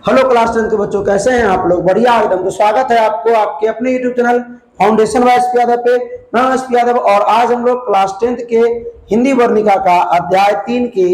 Hello class 10 के बच्चों, कैसे हैं आप लोग? बढ़िया एकदम। तो स्वागत है आपको आपके अपने YouTube channel foundation by SP Yadav पे। मैं एसपी यादव और आज हम लोग क्लास 10 के हिंदी वर्णिका का अध्याय 3 के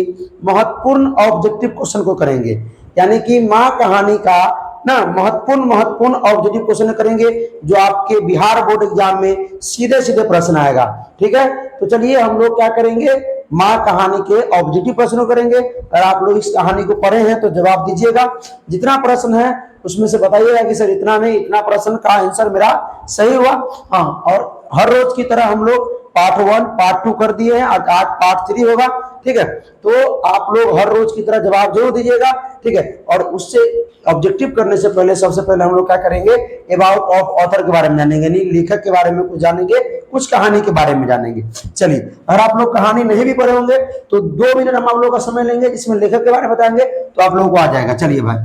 महत्वपूर्ण ऑब्जेक्टिव क्वेश्चन को करेंगे। यानी कि माँ कहानी का ना महत्वपूर्ण ऑब्जेक्टिव क्वेश्चन करेंगे जो आपके बिहार बोर्ड एग्जाम में सीधे सीधे प्रश्न आएगा। ठीक है, तो चलिए हम लोग क्या करेंगे, माँ कहानी के ऑब्जेक्टिव प्रश्नों करेंगे। अगर आप लोग इस कहानी को पढ़े हैं तो जवाब दीजिएगा। जितना प्रश्न है उसमें से बताइएगा कि सर इतना नहीं, इतना प्रश्न का आंसर मेरा सही हुआ। हाँ, और हर रोज की तरह हम लोग पार्ट 1 पार्ट 2 कर दिए हैं, आज पार्ट 3 होगा। ठीक है, तो आप लोग हर रोज की तरह जवाब जरूर दीजिएगा। ठीक है, और उससे ऑब्जेक्टिव करने से पहले सबसे पहले हम लोग क्या करेंगे, अबाउट ऑफ ऑथर के बारे में जानेंगे, यानी लेखक के बारे में कुछ जानेंगे, कुछ कहानी के बारे में जानेंगे। चलिए, अगर आप लोग कहानी नहीं भी पढ़े होंगे तो 2 मिनट हम आप लोग का समय लेंगे जिसमें लेखक के बारे में बताएंगे, तो आप लोगों को आ जाएगा। चलिए भाई,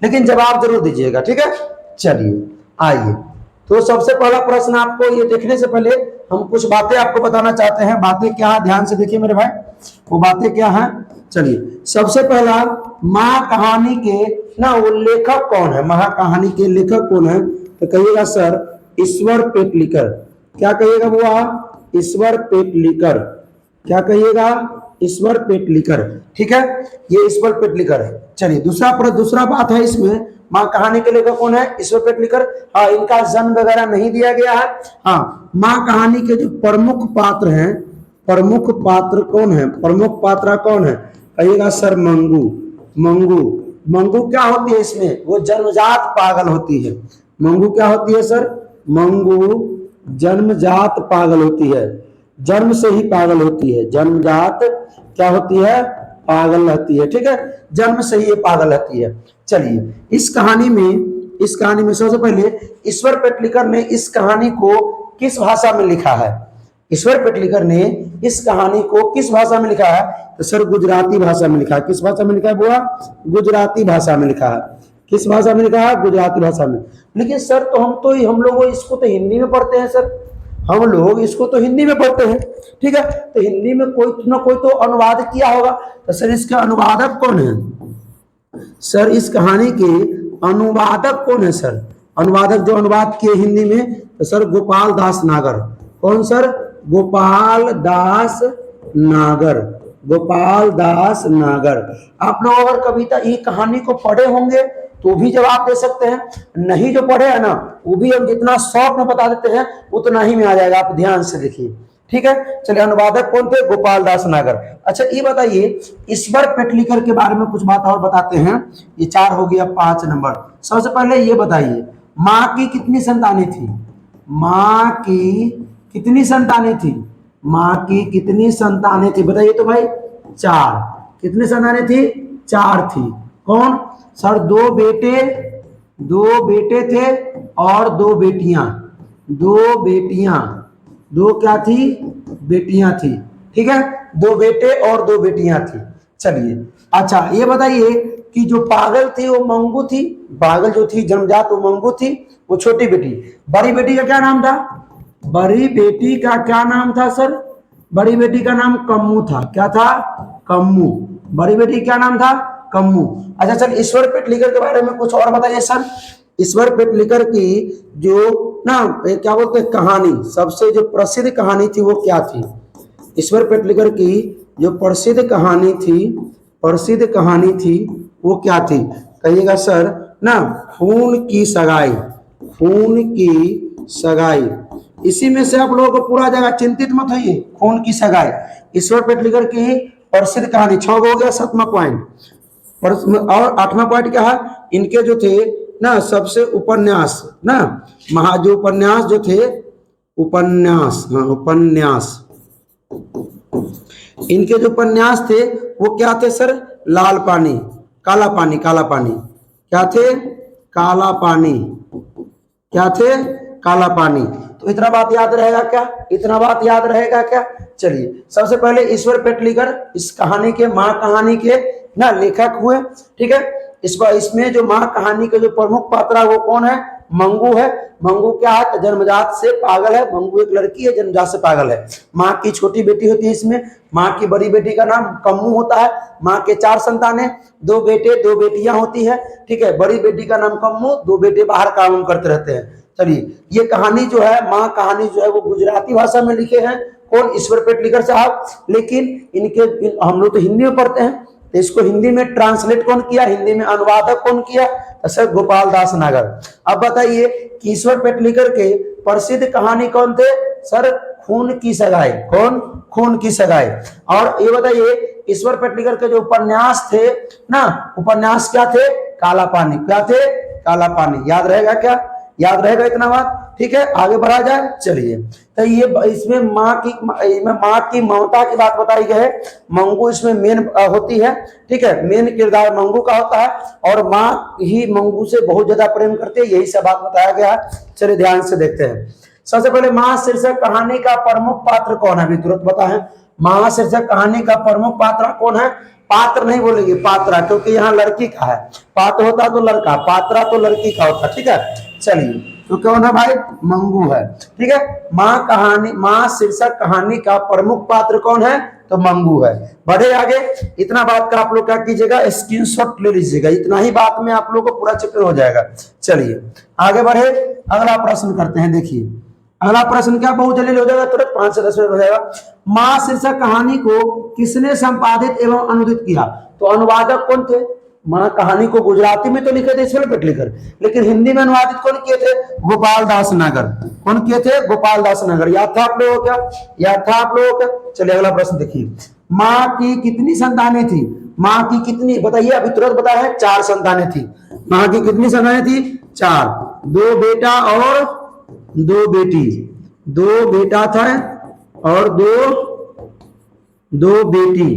लेकिन जवाब जरूर दीजिएगा। ठीक है, चलिए आइए। तो सबसे पहला प्रश्न, आपको ये देखने से पहले हम कुछ बातें आपको बताना चाहते हैं। बातें क्या है, ध्यान से देखिए मेरे भाई, वो बातें क्या है। चलिए, सबसे पहला, माँ कहानी के ना वो लेखक कौन है, महाकहानी के लेखक कौन है? तो कहिएगा सर ईश्वर पेटलिकर। क्या कहिएगा बुआ? ईश्वर पेटलिकर। क्या कहिएगा? ईश्वर पेटलिकर। ठीक है, ये ईश्वर पेटलिकर है। चलिए, दूसरा बात है इसमें, माँ कहानी के लेखक कौन है? ईश्वर पेटलिकर। हाँ, इनका जन्म वगैरह नहीं दिया गया है। हाँ, माँ कहानी के जो प्रमुख पात्र हैं, प्रमुख पात्र कौन है? प्रमुख पात्रा कौन है? कहिएगा सर मंगू। मंगू। मंगू क्या होती है इसमें? वो जन्मजात पागल होती है। मंगू क्या होती है सर? मंगू जन्मजात पागल होती है, जन्म से ही पागल होती है। जन्मजात क्या होती है? पागल रहती है। ठीक है, जन्म से ही ये पागल रहती है। चलिए, इस कहानी में सबसे पहले ईश्वर पेटलिकर ने इस कहानी को किस भाषा में लिखा है? ईश्वर पेटलिकर ने इस कहानी को किस भाषा में लिखा है? तो सर गुजराती भाषा में लिखा है। किस भाषा में लिखा है बुआ? गुजराती भाषा में लिखा है। किस भाषा में लिखा है? गुजराती भाषा में। लेकिन सर हम लोग इसको तो हिंदी में पढ़ते हैं सर, हम लोग इसको तो हिंदी में पढ़ते हैं। ठीक है, तो हिंदी में कोई ना कोई तो अनुवाद किया होगा। तो सर इसका अनुवादक कौन है? सर इस कहानी के अनुवादक कौन है सर? अनुवादक जो अनुवाद किए हिंदी में, तो सर गोपाल दास नागर। कौन सर? गोपाल दास नागर। गोपाल दास नागर। आप लोग अगर कविता ये कहानी को पढ़े होंगे तो भी जवाब दे सकते हैं, नहीं जो पढ़े है ना वो भी हम जितना शॉर्ट में बता देते हैं उतना ही में आ जाएगा। आप ध्यान से देखिए। ठीक है, चलिए, अनुवादक कौन थे? गोपाल दास नागर। अच्छा, ये बताइए, ईश्वर पेटलिकर के बारे में कुछ बात और बताते हैं। ये 4 हो गया, 5 नंबर। सबसे पहले ये बताइए, माँ की कितनी संतानें थी? माँ की कितनी संतानें थी? माँ की कितनी संतानें थी? बताइए तो भाई। 4। कितनी संतानें थी? 4 थी। कौन सर? 2 बेटे थे और 2 बेटियां। 2 बेटियां। 2 क्या थी? बेटियां थी। ठीक है, 2 बेटे और 2 बेटियां थी। चलिए, अच्छा ये बताइए कि जो पागल थी वो मंगू थी। पागल जो थी जन्मजात वो मंगू थी, वो छोटी बेटी। बड़ी बेटी का क्या नाम था? बड़ी बेटी का क्या नाम था सर? बड़ी बेटी का नाम कम्मू था। क्या था? कम्मू। बड़ी बेटी क्या नाम था? कम्मू। अच्छा सर, ईश्वर पेटलिकर के बारे में कुछ और बताइए सर। ईश्वर पेटलिकर की जो ना क्या बोलते हैं कहानी, सबसे जो प्रसिद्ध कहानी थी वो क्या थी? ईश्वर पेटलिकर की जो प्रसिद्ध कहानी थी वो क्या थी? कहिएगा सर ना, खून की सगाई। खून की सगाई। इसी में से आप लोगों को पूरा जाएगा, चिंतित मत होइए। खून की सगाई ईश्वर पेटलिकर की प्रसिद्ध कहानी। 6 हो गया, 7वां पॉइंट। और 8वां पॉइंट क्या है? इनके जो थे ना सबसे उपन्यास ना, जो उपन्यास जो थे, उपन्यास, हाँ उपन्यास, इनके जो उपन्यास थे वो क्या थे सर? लाल पानी, काला पानी। काला पानी क्या थे? काला पानी। क्या थे? काला पानी। तो इतना बात याद रहेगा क्या? इतना बात याद रहेगा क्या? चलिए, सबसे पहले ईश्वर पेटलिकर इस कहानी के, माँ कहानी के ना लेखक हुए। ठीक है, इसमें जो माँ कहानी के जो प्रमुख पात्र है वो कौन है? मंगू है। मंगू क्या है? तो जन्मजात से पागल है। मंगू एक लड़की है, जन्मजात से पागल है। माँ की छोटी बेटी होती है इसमें। माँ की बड़ी बेटी का नाम कम्मू होता है। माँ के 4 संतान है, 2 बेटे 2 बेटियां होती है। ठीक है, बड़ी बेटी का नाम कम्मू, 2 बेटे बाहर काम करते रहते हैं। चलिए, ये कहानी जो है, माँ कहानी जो है वो गुजराती भाषा में लिखे हैं। कौन? ईश्वर पेटलीकर साहब। लेकिन हम लोग तो हिंदी में पढ़ते हैं, तो इसको हिंदी में ट्रांसलेट कौन किया, हिंदी में अनुवादक कौन किया? सर गोपाल दास नागर। अब बताइए कि ईश्वर पेटलीकर के प्रसिद्ध कहानी कौन थे? सर खून की सगाई। कौन? खून की सगाई। और ये बताइए ईश्वर पेटलीकर के जो उपन्यास थे ना, उपन्यास क्या थे? काला पानी। क्या थे? काला पानी। याद रहेगा क्या? याद रहेगा इतना बात? ठीक है, आगे बढ़ा जाए। चलिए, तो ये इसमें माँ की ममता की बात बताई गई है। मंगू इसमें मेन होती है। ठीक है, मेन किरदार मंगू का होता है और माँ ही मंगू से बहुत ज्यादा प्रेम करती है, यही सब बात बताया गया है। चलिए ध्यान से देखते हैं। सबसे पहले माँ शीर्षक कहानी का प्रमुख पात्र कौन है? अभी तुरंत बताएं। माँ शीर्षक कहानी का प्रमुख पात्र कौन है? पात्र नहीं बोलेंगे, पात्रा, क्योंकि यहाँ लड़की का है। पात्र होता तो लड़का, पात्रा तो लड़की का होता। ठीक है, चलिए, तो कौन है भाई? मंगू है। ठीक है, माँ शीर्षक कहानी का प्रमुख पात्र कौन है? तो मंगू है। बढ़े आगे। इतना बात का आप लोग क्या कीजिएगा? स्क्रीनशॉट ले लीजिएगा। इतना ही बात में आप लोग को पूरा चक्कर हो जाएगा। चलिए आगे बढ़े, अगला प्रश्न करते हैं। देखिए अगला प्रश्न क्या, बहुत जल्दी हो जाएगा, तुरंत 5 से 10 मिनट हो जाएगा। माँ शीर्षक कहानी को किसने संपादित एवं अनुदित किया? तो अनुवादक कौन थे? माँ कहानी को गुजराती में तो लिखे थे ईश्वर पेटलीकर, लेकिन हिंदी में अनुवादित कौन किए थे? गोपाल दास नागर। कौन किए थे? गोपाल दास नागर। याद था आप लोगों को क्या? याद था आप लोगों को? चलिए अगला प्रश्न देखिए। माँ की कितनी संतानें थी? माँ की कितनी, बताइए, अभी तुरंत बताया। 4 संतानें थी। माँ की कितनी संतानें थी? 4। 2 बेटा और 2 बेटी। 2 बेटा था और 2 बेटी।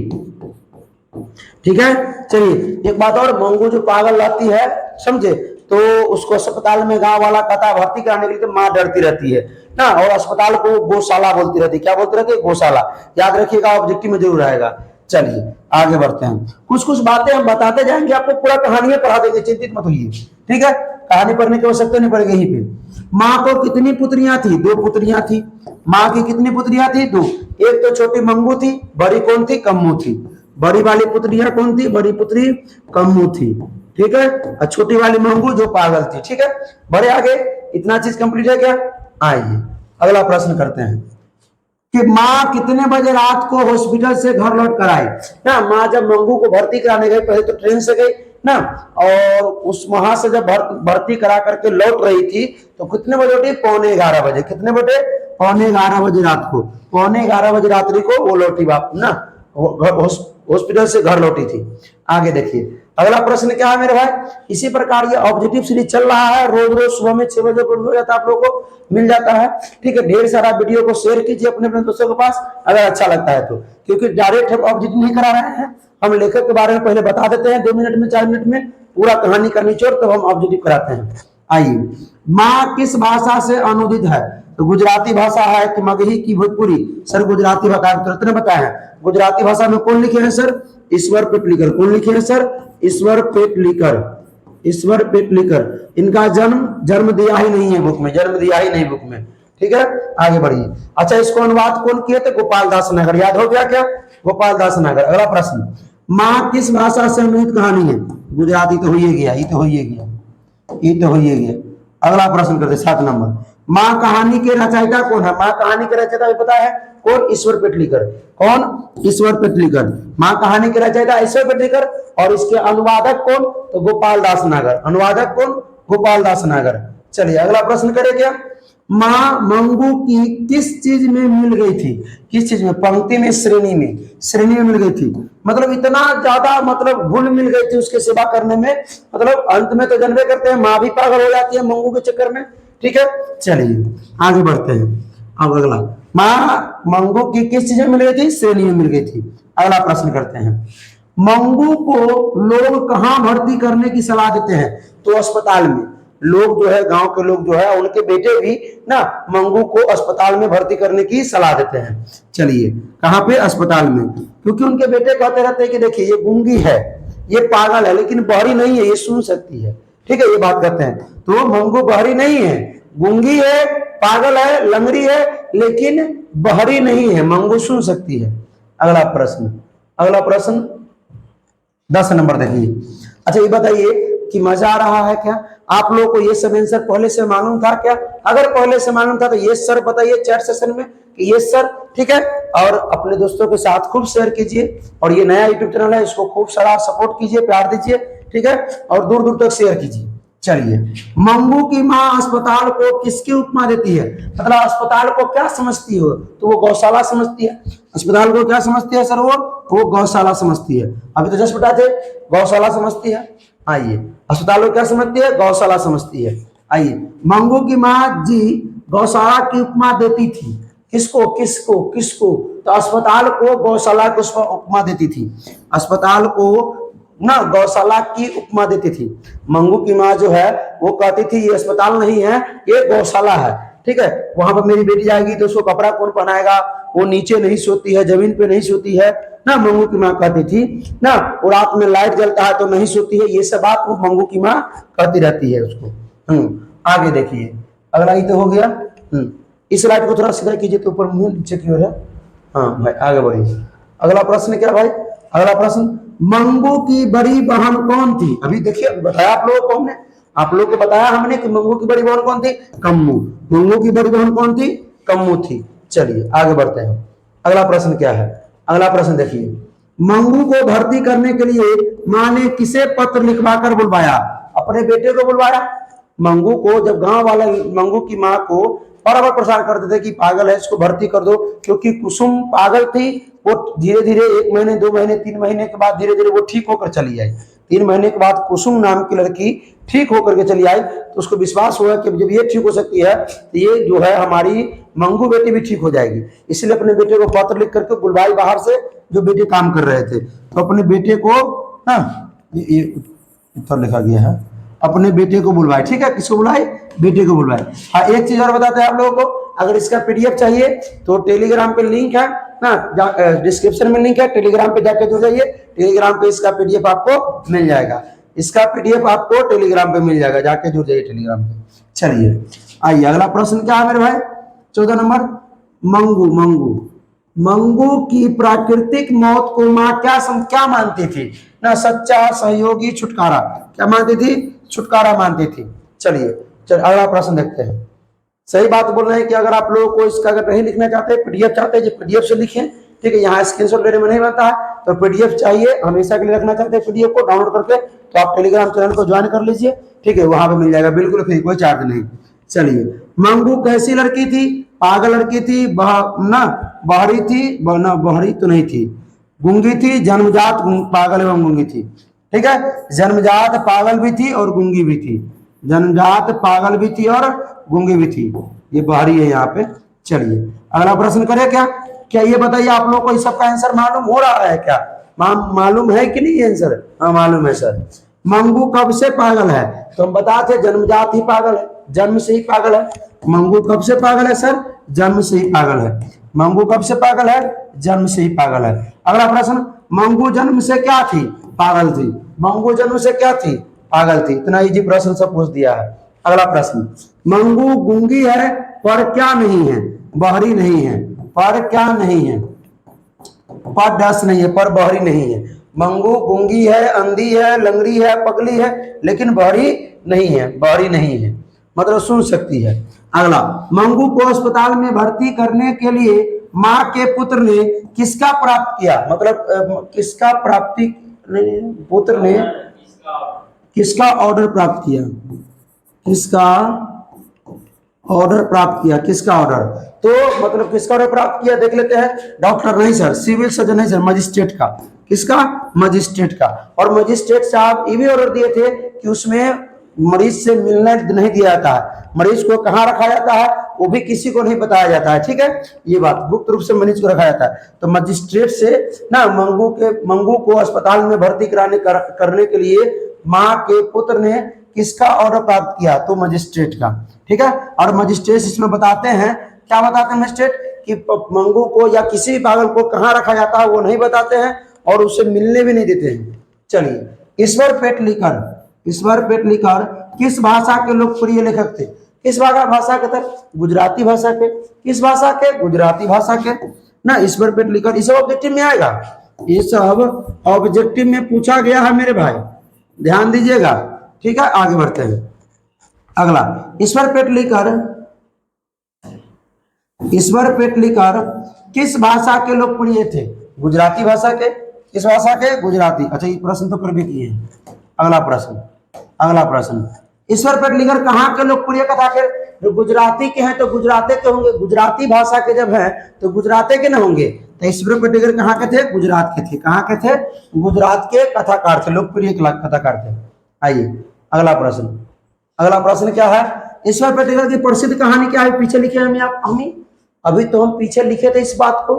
ठीक है, चलिए एक बात और, मंगू जो पागल रहती है, समझे, तो उसको अस्पताल में गांव वाला कहता है भर्ती कराने के लिए, तो माँ डरती रहती है ना, और अस्पताल को गौशाला बोलती रहती है। क्या बोलती रहती है? गौशाला। याद रखिएगा, ऑब्जेक्टिव में जरूर आएगा। चलिए आगे बढ़ते हैं। कुछ कुछ बातें हम बताते जाएंगे, आपको पूरा कहानी पढ़ा देंगे, चिंतित मत होइए। ठीक है, कहानी पढ़ने की आवश्यकता नहीं पड़ेगी यहीं पे। माँ को कितनी पुत्रियां थी? 2 पुत्रियां थी। माँ की कितनी पुत्रियां थी? 2। एक तो छोटी मंगू थी, बड़ी कौन थी? कम्मू थी। बड़ी वाली पुत्रियां कौन थी? बड़ी पुत्री कम्मू थी। ठीक है, और छोटी वाली मंगू जो पागल थी। ठीक है, बड़े आगे। इतना चीज कंप्लीट है क्या? आइए अगला प्रश्न करते हैं कि माँ कितने बजे रात को हॉस्पिटल से घर लौट कर आई ना। माँ जब मंगू को भर्ती कराने गई, पहले तो ट्रेन से गई ना, और उस वहां से जब भर्ती करा करके लौट रही थी तो कितने बजे लौटी? 11:45 बजे। कितने बजे? 11:45 बजे रात को। 11:45 बजे रात्रि को वो लौटी वापस ना, हॉस्पिटल से घर लौटी थी। आगे देखिए अगला प्रश्न क्या है मेरे भाई। इसी प्रकार ये ऑब्जेक्टिव सीरीज चल रहा है, रोज रोज सुबह में 6 बजे हो जाता है, आप लोगों को मिल जाता है। ठीक है, ढेर सारा वीडियो को शेयर कीजिए अपने अपने दोस्तों के पास अगर अच्छा लगता है तो, क्योंकि डायरेक्ट हम ऑब्जेक्टिव नहीं करा रहे हैं, हम लेखक के बारे में पहले बता देते हैं 2 मिनट में 4 मिनट में, पूरा कहानी का निचोड़, तब हम ऑब्जेक्टिव कराते हैं। आइए, माँ किस भाषा से अनुदित है? तो गुजराती भाषा है कि मगही की भोजपुरी? सर गुजराती भाषा तुरंत ने बताया है। गुजराती भाषा में कौन लिखे हैं सर? ईश्वर पेटलीकर। कौन लिखे हैं सर? ईश्वर पेटलीकर। ईश्वर पेटलीकर। इनका जन्म दिया ही नहीं है बुक में, जन्म दिया ही नहीं बुक में। ठीक है, आगे बढ़िए। अच्छा, इसको अनुवाद कौन किए थे? गोपाल दास नागर। याद हो गया क्या? गोपाल दास नागर। अगला प्रश्न, माँ किस भाषा से अनुदित कहानी है? गुजराती तो हो ही गया, ये तो हो ही गया, ये तो हो ही गया। अगला प्रश्न करते 7 नंबर। माँ कहानी के रचयिता कौन है? माँ कहानी के रचयिता भी पता है कौन? ईश्वर पेटलीकर। कौन? ईश्वर पेटलीकर। माँ कहानी के रचयिता ईश्वर पेटलीकर, और इसके अनुवादक कौन? तो गोपाल दास नागर। अनुवादक कौन? गोपाल दास नागर। चलिए अगला प्रश्न करें क्या। माँ मंगू की किस चीज में मिल गई थी? किस चीज में? पंक्ति में, श्रेणी में। श्रेणी में मिल गई थी, मतलब इतना ज्यादा, मतलब घुल मिल गई थी उसके सेवा करने में, मतलब अंत में तो जानते करते हैं माँ भी पागल हो जाती है मंगू के चक्कर में। ठीक है, चलिए आगे बढ़ते हैं। अब अगला, माँ मंगू की किस चीज में मिल गई थी? श्रेणी में मिल गई थी। अगला प्रश्न करते हैं, मंगू को लोग कहाँ भर्ती करने की सलाह देते हैं? तो अस्पताल में। लोग जो है, गांव के लोग जो है, उनके बेटे भी ना मंगू को अस्पताल में भर्ती करने की सलाह देते हैं। चलिए कहाँ पे? अस्पताल में, क्योंकि उनके बेटे कहते रहते हैं कि देखिए ये गूंगी है, ये पागल है, लेकिन बहरी नहीं है, ये सुन सकती है। ठीक है, ये बात करते हैं। तो मंगू बहरी नहीं है, गूंगी है, पागल है, लंगड़ी है, लेकिन बहरी नहीं है, मंगू सुन सकती है। अगला प्रश्न, अगला प्रश्न 10 नंबर देखिए। अच्छा ये बताइए कि मजा आ रहा है क्या? आप लोगों को ये सब आंसर पहले से मालूम था क्या? अगर पहले से मालूम था तो ये सर बताइए चैट सेशन में कि ये सर, ठीक है। और अपने दोस्तों के साथ खूब शेयर कीजिए, और ये नया यूट्यूब चैनल है, इसको खूब सारा सपोर्ट कीजिए, प्यार दीजिए, ठीक है, और दूर दूर तक शेयर कीजिए। चलिए, मंगू की माँ अस्पताल को किसकी उपमा देती है? मतलब अस्पताल को क्या समझती हो? तो वो गौशाला समझती है। अस्पताल को क्या समझती है सर? वो गौशाला समझती है। अभी तो जस्ट बताए थे, गौशाला समझती है। आइए, अस्पताल को क्या समझती है? गौशाला समझती है। आइए, मंगू की माँ जी गौशाला की उपमा देती थी। किसको किसको किसको? तो अस्पताल को गौशाला की उपमा देती थी। अस्पताल को ना गौशाला की उपमा देती थी। मंगू की माँ जो है वो कहती थी ये अस्पताल नहीं है, ये गौशाला है, ठीक है। वहां पर मेरी बेटी जाएगी तो उसको कपड़ा कौन पहनाएगा? वो नीचे नहीं सोती है, जमीन पे नहीं सोती है ना, मंगू की माँ कहती थी ना। वो रात में लाइट जलता है तो नहीं सोती है, ये सब बात वो मंगू की माँ कहती रहती है उसको। आगे देखिए, अगला ही तो हो गया। इस लाइट को थोड़ा सीधा कीजिए तो ऊपर मुंह नीचे की ओर है। हाँ भाई आगे बढ़िए। अगला प्रश्न क्या भाई? अगला प्रश्न, मंगू की बड़ी बहन कौन थी? अभी देखिए बताया आप लोगों को हमने, आप लोगों को बताया हमने कि मंगू की बड़ी बहन कौन थी? कम्मू। मंगू की बड़ी बहन कौन थी? कम्मू थी। चलिए आगे बढ़ते हैं। अगला प्रश्न क्या है? अगला प्रश्न देखिए, मंगू को भर्ती करने के लिए माँ ने किसे पत्र लिखवा कर बुलवाया? अपने बेटे को बुलवाया। मंगू को जब गांव वाले मंगू की माँ को बराबर प्रचार करते थे कि पागल है, इसको भर्ती कर दो, क्योंकि कुसुम पागल थी। वो धीरे धीरे 1 महीने 2 महीने 3 महीने के बाद धीरे धीरे वो ठीक होकर चली आई। 3 महीने के बाद कुसुम नाम की लड़की ठीक होकर के चली आई, तो उसको विश्वास हुआ कि जब ये ठीक हो सकती है तो ये जो है हमारी मंगू बेटी भी ठीक हो जाएगी। इसलिए अपने बेटे को पत्र लिख करके बुलवाई बाहर से, जो बेटे काम कर रहे थे। तो अपने बेटे को ना ये उत्तर लिखा गया है, अपने बेटे को बुलवाए, ठीक है। किसको बुलाए? बेटे को बुलवाए। हाँ एक चीज और बताते हैं आप लोगों को, अगर इसका पीडीएफ चाहिए तो टेलीग्राम पे लिंक है ना, डिस्क्रिप्शन में लिंक है, टेलीग्राम पे जाके जुड़ जाइए। टेलीग्राम पे इसका पीडीएफ आपको मिल जाएगा, इसका पीडीएफ आपको टेलीग्राम पे मिल जाएगा, जाके जुड़ जाइए टेलीग्राम पे। चलिए आइए, अगला प्रश्न क्या है मेरे भाई? 14 नंबर, मंगू मंगू मंगू की प्राकृतिक मौत को माँ क्या मानती थी? ना सच्चा सहयोगी छुटकारा, क्या मानती थी? छुटकारा मानती थी। चलिए अगला प्रश्न देखते हैं। सही बात बोल रहे हैं कि अगर आप लोगों को इसका अगर नहीं लिखना चाहते, पीडीएफ चाहते हैं, पीडीएफ से लिखें, ठीक है। यहाँ स्क्रीनशॉट लेने में नहीं बनता है, तो पीडीएफ चाहिए हमेशा के लिए रखना चाहते हैं पीडीएफ को डाउनलोड करके, तो आप टेलीग्राम चैनल को ज्वाइन कर लीजिए, ठीक है। वहां पर मिल जाएगा बिल्कुल फ्री, कोई चार्ज नहीं। चलिए, मंगू कैसी लड़की थी? पागल लड़की थी, बहरी थी ना, बहरी तो नहीं थी, गूंगी थी, जन्मजात पागल एवं गूंगी थी, ठीक है। जन्मजात पागल भी थी और गूंगी भी थी, जन्मजात पागल भी थी और गूंगी भी थी, ये बहरी है यहाँ पे। चलिए अगला प्रश्न करें क्या? क्या ये बताइए आप लोगों को इस सब का आंसर मालूम हो रहा है क्या? मालूम है कि नहीं आंसर? हाँ मालूम है सर। मंगू कब से पागल है? तो हम बताते जन्मजात ही पागल है, जन्म से ही पागल है। मंगू कब से पागल है सर? जन्म से ही पागल है। मंगू कब से पागल है? जन्म से ही पागल है। अगला प्रश्न, मंगू जन्म से क्या थी? पागल थी। मंगू जन्म से क्या थी? पागल थी। इतना इजी प्रश्न सब पूछ दिया है। अगला प्रश्न, मंगू गूंगी है पर क्या नहीं है? बहरी नहीं है। पर क्या नहीं है? पर डस नहीं है, पर बहरी नहीं है। मंगू गूंगी है, अंधी है, लंगड़ी है, पगली है, लेकिन बहरी नहीं है, बहरी नहीं है, मतलब सुन सकती है। अगला, मंगू को अस्पताल में भर्ती करने के लिए माँ के पुत्र ने किसका प्राप्त किया? मतलब किसका प्राप्ति, पुत्र ने किसका ऑर्डर प्राप्त किया? किसका ऑर्डर प्राप्त किया? किसका ऑर्डर? तो मतलब किसका ऑर्डर प्राप्त किया देख लेते हैं। डॉक्टर नहीं सर, सिविल सर्जन नहीं सर, मजिस्ट्रेट का। किसका? मजिस्ट्रेट का। और मजिस्ट्रेट साहब ये भी ऑर्डर दिए थे कि उसमें मरीज से मिलने नहीं दिया जाता है, मरीज को कहाँ रखा जाता है वो भी किसी को नहीं बताया जाता है, ठीक है। ये बात गुप्त रूप से मरीज को रखा जाता है। तो मजिस्ट्रेट से ना मंगू को अस्पताल में भर्ती करने के लिए माँ के पुत्र ने किसका ऑर्डर प्राप्त किया? तो मजिस्ट्रेट का, ठीक है। और मजिस्ट्रेट इसमें बताते हैं, क्या बताते हैं मजिस्ट्रेट? कि मंगू को या किसी भी पागल को कहाँ रखा जाता है वो नहीं बताते हैं और उसे मिलने भी नहीं देते हैं। चलिए, ईश्वर पेटलीकर ईश्वर पेटलीकर किस भाषा के लोकप्रिय लेखक थे? किस भाषा के थे? गुजराती भाषा के। किस भाषा के? गुजराती भाषा के ना। ईश्वर पेटलीकर, इस ऑब्जेक्टिव में आएगा, ये सब ऑब्जेक्टिव में पूछा गया है मेरे भाई, ध्यान दीजिएगा। ठीक है, आगे बढ़ते हैं। अगला, ईश्वर पेटलीकर किस भाषा के लोकप्रिय थे? गुजराती भाषा के। किस भाषा के? गुजराती। अच्छा, ये प्रश्न तो कर भी किए। अगला प्रश्न, ईश्वर पेटलीकर कहाँ के लोकप्रिय कथा के? जो गुजराती के हैं तो गुजराती के होंगे, गुजराती भाषा के जब हैं तो गुजराती के न होंगे। तो ईश्वर पेटलीकर कहाँ के थे? गुजरात के थे। कहाँ के थे? गुजरात के कथाकार थे, लोकप्रिय कथाकार थे। आइए अगला प्रश्न क्या है? ईश्वर पेटलीकर की प्रसिद्ध कहानी क्या है? पीछे लिखे हम अभी तो हम पीछे लिखे थे, इस बात को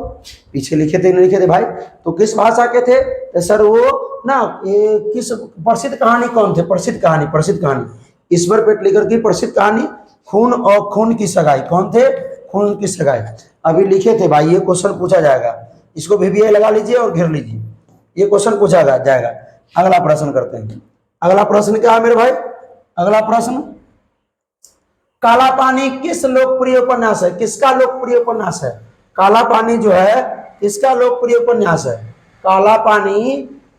पीछे लिखे थे, नहीं लिखे थे भाई। तो किस भाषा के थे? तो सर वो ना, किस प्रसिद्ध कहानी कौन थे? प्रसिद्ध कहानी ईश्वर पेटलीकर की प्रसिद्ध कहानी खून और खून की सगाई। कौन थे? खून की सगाई। अभी लिखे थे भाई, ये क्वेश्चन पूछा जाएगा, इसको भी लगा लीजिए और घेर लीजिए, ये क्वेश्चन पूछा जाएगा। अगला प्रश्न करते हैं। अगला प्रश्न क्या है मेरे भाई? अगला प्रश्न, काला पानी किस लोकप्रिय उपन्यास है? किसका लोकप्रिय उपन्यास है? काला पानी जो है किसका लोकप्रिय उपन्यास है? काला पानी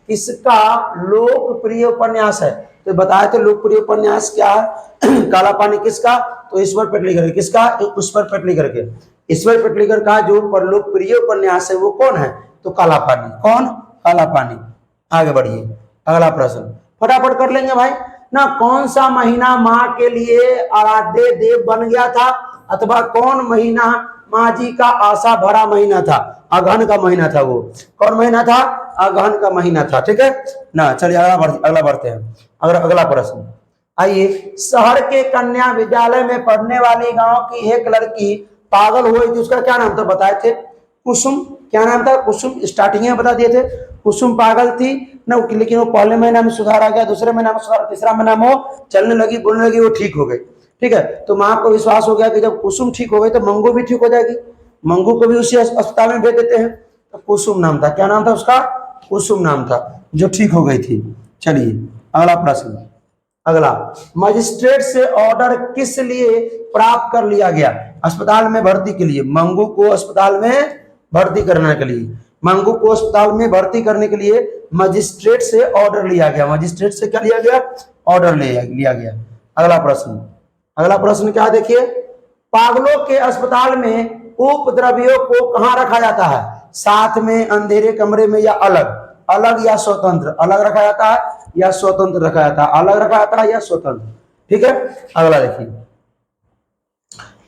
किसका लोकप्रिय उपन्यास है? तो बताए थे लोकप्रिय उपन्यास क्या है। काला पानी किसका? तो ईश्वर पेटलीकर। किसका? ईश्वर पेटलीकर के। ईश्वर पेटलीकर का जो लोकप्रिय उपन्यास है वो कौन है? तो काला पानी। कौन? काला पानी। आगे बढ़िए, अगला प्रश्न फटाफट कर लेंगे भाई ना। कौन सा महीना माँ के लिए आराध्य देव बन गया था? अथवा कौन महीना माँ जी का आशा भरा महीना था? अगहन का महीना था वो। कौन महीना था? अगहन का महीना था। ठीक है ना। चलिए अगला बढ़ते हैं। अगला प्रश्न, आइए, शहर के कन्या विद्यालय में पढ़ने वाली गांव की एक लड़की पागल हुई थी, उसका क्या नाम था? बताए थे कुसुम। क्या नाम था? कुसुम। स्टार्टिंग में बता दिए थे, कुसुम पागल थी ना, लेकिन वो पहले महीना में सुधार आ गया, दूसरे महीना में सुधार, तीसरा महीना में वो चलने लगी, बोलने लगी, वो ठीक हो गई। ठीक है, तो माँ को विश्वास हो गया कि जब कुसुम ठीक हो गई तो मंगू भी ठीक हो जाएगी, मंगू को भी उसी अस्पताल में भेज देते हैं। तो कुसुम नाम था। क्या नाम था उसका? कुसुम नाम था, जो ठीक हो गई थी। चलिए अगला प्रश्न। अगला, मजिस्ट्रेट से ऑर्डर किस लिए प्राप्त कर लिया गया? अस्पताल में भर्ती के लिए। मंगू को अस्पताल में भर्ती करने के लिए, मंगू को अस्पताल में भर्ती करने के लिए मजिस्ट्रेट से ऑर्डर लिया गया। मजिस्ट्रेट से क्या लिया गया? ऑर्डर लिया गया। अगला प्रश्न क्या देखिए, पागलों के अस्पताल में उपद्रवियों को कहां रखा जाता है? साथ में, अंधेरे कमरे में, या अलग या स्वतंत्र? अलग रखा जाता है या स्वतंत्र रखा जाता है? अलग रखा जाता है या स्वतंत्र? ठीक है, अगला देखिए।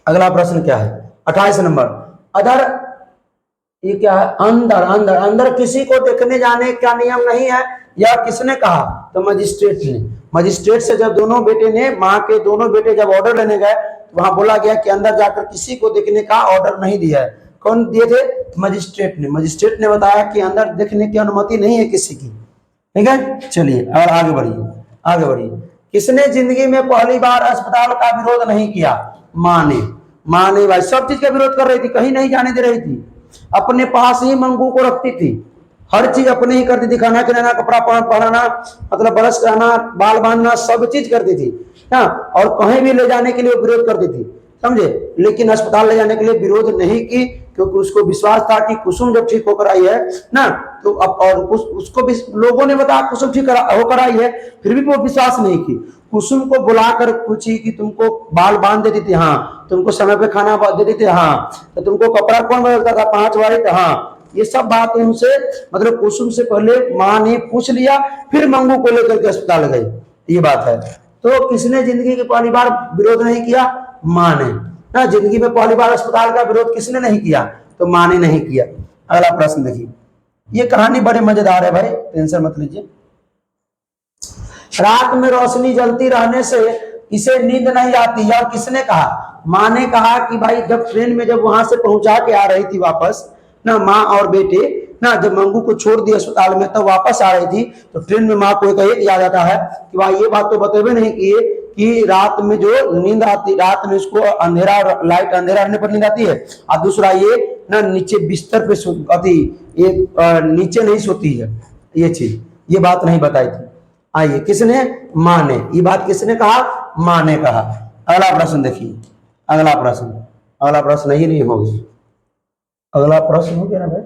अगला प्रश्न क्या है? 28 नंबर। अदर, ये क्या है? अंदर किसी को देखने जाने का नियम नहीं है, यह किसने कहा? तो मजिस्ट्रेट ने। मजिस्ट्रेट से जब दोनों बेटे ने, माँ के दोनों बेटे जब ऑर्डर लेने गए तो वहां बोला गया कि अंदर जाकर किसी को देखने का ऑर्डर नहीं दिया है। कौन दिए थे? मजिस्ट्रेट ने। मजिस्ट्रेट ने बताया कि अंदर देखने की अनुमति नहीं है किसी की। ठीक है, चलिए और आगे बढ़िए। किसने जिंदगी में पहली बार अस्पताल का विरोध नहीं किया? माँ ने भाई सब चीज का विरोध कर रही थी, कहीं नहीं जाने दे रही थी, अपने पास ही मंगू को रखती थी, हर चीज अपने ही करती थी, खाना खिलाना, कपड़ा पहनाना, मतलब ब्रश कराना, बाल बांधना, सब चीज करती थी ना। और कहीं भी ले जाने के लिए विरोध करती थी, समझे। लेकिन अस्पताल ले जाने के लिए विरोध नहीं की, क्योंकि उसको विश्वास था कि कुसुम जब ठीक होकर आई है ना, तो अब और उसको भी लोगों ने बताया कुसुम ठीक होकर आई है, फिर भी वो विश्वास नहीं की। कुसुम को बुलाकर पूछी कि तुमको बाल बांध देती थी? हाँ। तुमको समय पे खाना देती थी? हाँ। तो तुमको कपड़ा कौन बदलता था? 5 बार? हाँ। ये सब बात उनसे, मतलब कुसुम से पहले माँ ने पूछ लिया, फिर मंगू को लेकर के अस्पताल गई, ये बात है। तो किसने जिंदगी की पहली बार विरोध नहीं किया? माँ ने ना। जिंदगी में पहली बार अस्पताल का विरोध किसने नहीं किया? तो माँ ने नहीं किया। अगला प्रश्न देखिए, ये कहानी बड़े मजेदार है भाई, टेंशन मत लीजिए। रात में रोशनी जलती रहने से इसे नींद नहीं आती, यह किसने कहा? माँ ने कहा कि भाई जब ट्रेन में जब वहां से पहुंचा के आ रही थी वापस ना, माँ और बेटे ना, जब मंगू को छोड़ दिया अस्पताल में तब वापस आ रही थी, तो ट्रेन में माँ को एक याद आता है कि भाई ये बात तो बतेबे नहीं किए कि रात में जो नींद आती, रात में इसको अंधेरा, लाइट अंधेरा रहने पर नींद आती है, और दूसरा ये ना नीचे बिस्तर पे ये नीचे नहीं सोती है, ये चीज, ये बात नहीं बताई थी। आइए, किसने? माँ ने। ये बात किसने कहा? माँ ने कहा। अगला प्रश्न देखिए, अगला प्रश्न, अगला प्रश्न ही नहीं होगी, अगला प्रश्न हो गया ना भाई?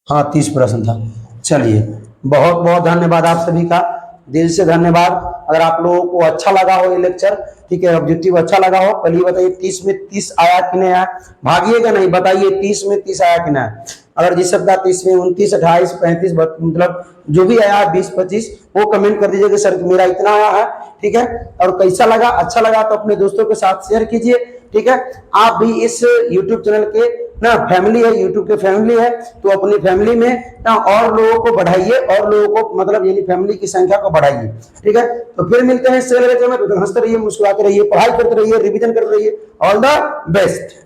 हाँ, 30 प्रश्न था। चलिए, बहुत बहुत धन्यवाद आप सभी का, दिल से धन्यवाद। अगर आप लोगों को अच्छा लगा हो ये लेक्चर, ठीक है, ऑब्जेक्टिव अच्छा लगा हो, पहले बताइए 30 में 30 आया कि नहीं आया? भागिएगा नहीं, बताइए 30 में 30 आया कि नहीं? अगर जिस शब्द 30 में 29, 28, 35, मतलब जो भी आया 20, 25, वो कमेंट कर दीजिए कि सर मेरा इतना आया है, ठीक है। और कैसा लगा? अच्छा लगा तो अपने दोस्तों के साथ शेयर कीजिए, ठीक है। आप भी इस यूट्यूब चैनल के ना फैमिली है, यूट्यूब के फैमिली है, तो अपनी फैमिली में ना और लोगों को बढ़ाइए, और लोगों को मतलब यानी फैमिली की संख्या को बढ़ाइए, ठीक है। तो फिर मिलते हैं इससे लेक्चर में। तो हंसते रहिए, मुस्कुराते रहिए, पढ़ाई करते रहिए, रिवीजन करते रहिए। All the best.